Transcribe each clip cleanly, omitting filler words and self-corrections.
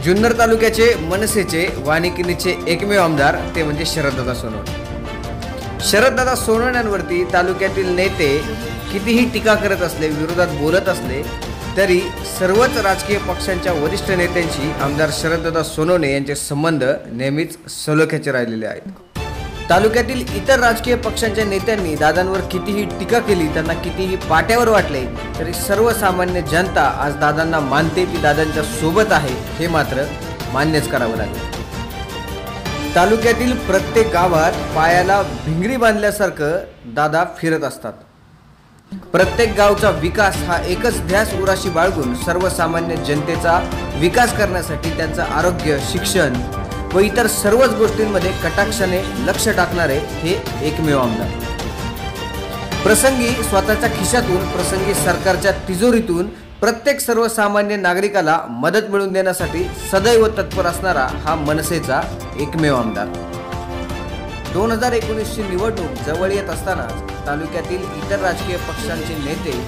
जुन्नर तालुक्याचे मनसेचे वानिकिनीचे एकमेव आमदार ते म्हणजे शरददादा सोनवणे। शरददादा सोनवण्यांवरती तालुक्यातील नेते कितीही टीका करत असले, विरोधात बोलत असले तरी सर्वच राजकीय पक्षांच्या वरिष्ठ नेत्यांशी आमदार शरददादा सोनवणे यांचे संबंध नेहमीच सलोख्याचे राहिलेले आहेत। तालुक्यातील इतर राजकीय पक्षांच्या नेत्यांनी दादांवर कितीही टीका केली, त्यांना कितीही पाट्यावर वाटले तरी सर्वसामान्य जनता आज दादांना मानते, ती दादांच्या सोबत आहे हे मात्र मान्यच करावं लागेल। तालुक्यातील प्रत्येक गावात पायाला भिंगरी बांधल्यासारखं दादा फिरत असतात। प्रत्येक गावचा विकास हा एकच ध्यास उराशी बाळगून सर्वसामान्य जनतेचा विकास करण्यासाठी त्यांचं आरोग्य, शिक्षण व इतर सर्वच गोष्टींमध्ये कटाक्षाने लक्ष टाकणारे हे एकमेव आमदार। प्रसंगी स्वतःच्या खिशातून, प्रसंगी सरकारच्या तिजोरीतून प्रत्येक सर्वसामान्य नागरिकाला मदत मिळवून देण्यासाठी सदैव तत्पर असणारा हा मनसेचा एकमेव आमदार। 2019ची निवडणूक जवळ येत असतानाच तालुक्यातील इतर राजकीय पक्षांचे नेते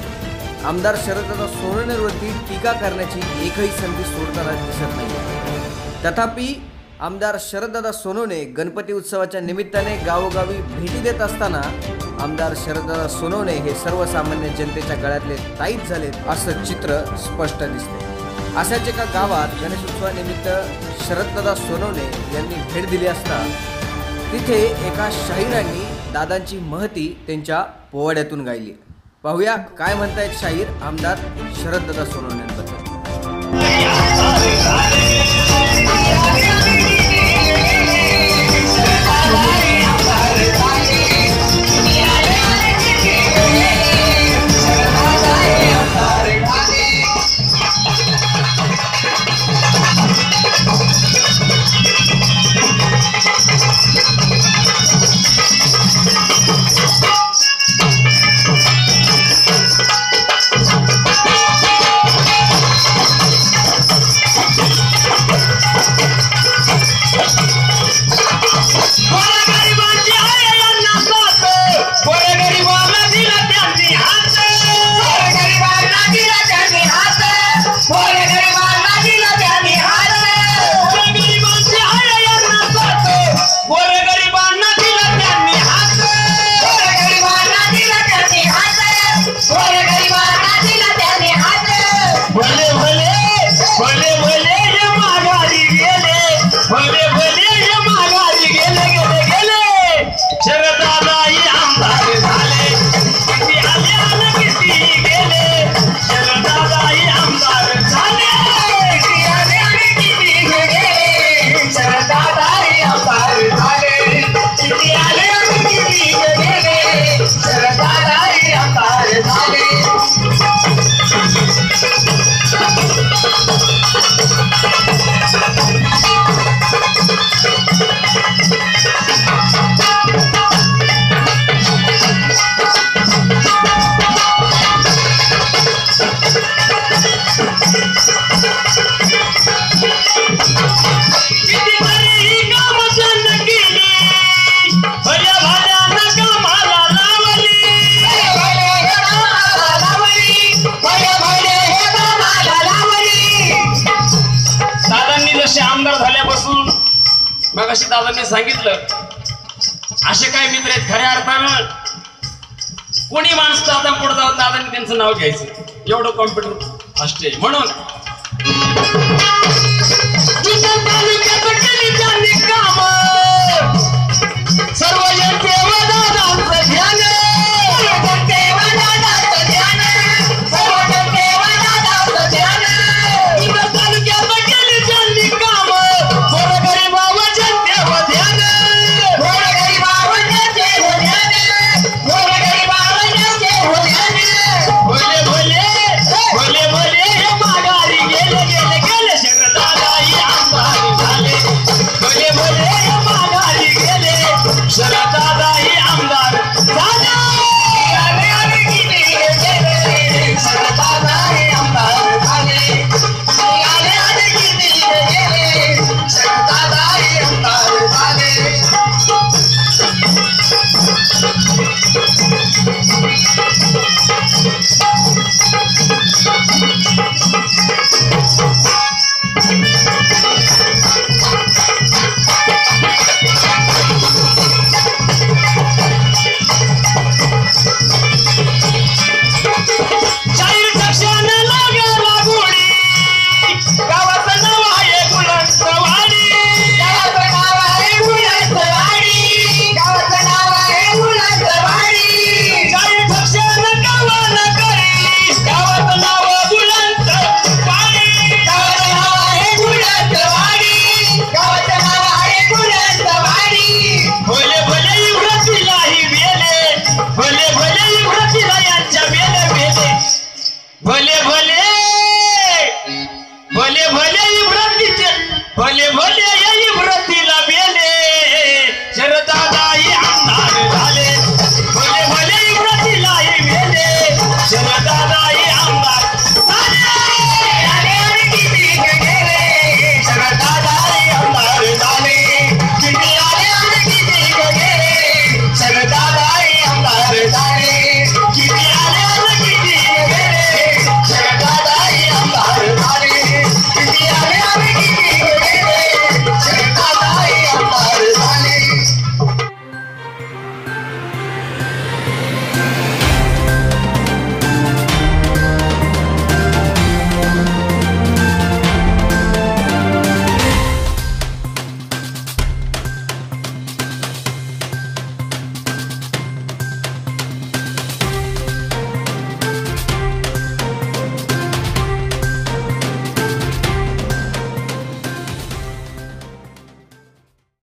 आमदार शरददादा सोनवणेंवरती टीका करण्याची एकही संधी सोडताना दिसत नाही। तथापि आमदार शरददादा सोनवणे गणपती उत्सवाच्या निमित्ताने गावोगावी भेटी देत असताना आमदार शरददादा सोनवणे हे सर्वसामान्य जनतेच्या गळ्यातले ताईत झालेत असं चित्र स्पष्ट दिसते। अशाच एका गावात गणेशोत्सवानिमित्त शरददादा सोनवणे यांनी भेट दिली असता तिथे एका शाहिरांनी दादांची महती त्यांच्या पोवाड्यातून गायली। पाहूया काय म्हणतायत शाहीर आमदार शरददादा सोनवणेंबद्दल। आमदार झाल्यापासून मगाशी दादांनी सांगितलं असे काय मित्र आहेत खऱ्या अर्थानं कोणी माणसं दादा पुढे जाऊन दादांनी त्यांचं नाव घ्यायचं, एवढं कॉम्प्युटर फास्ट आहे। म्हणून सर्व भोले भोले भले भले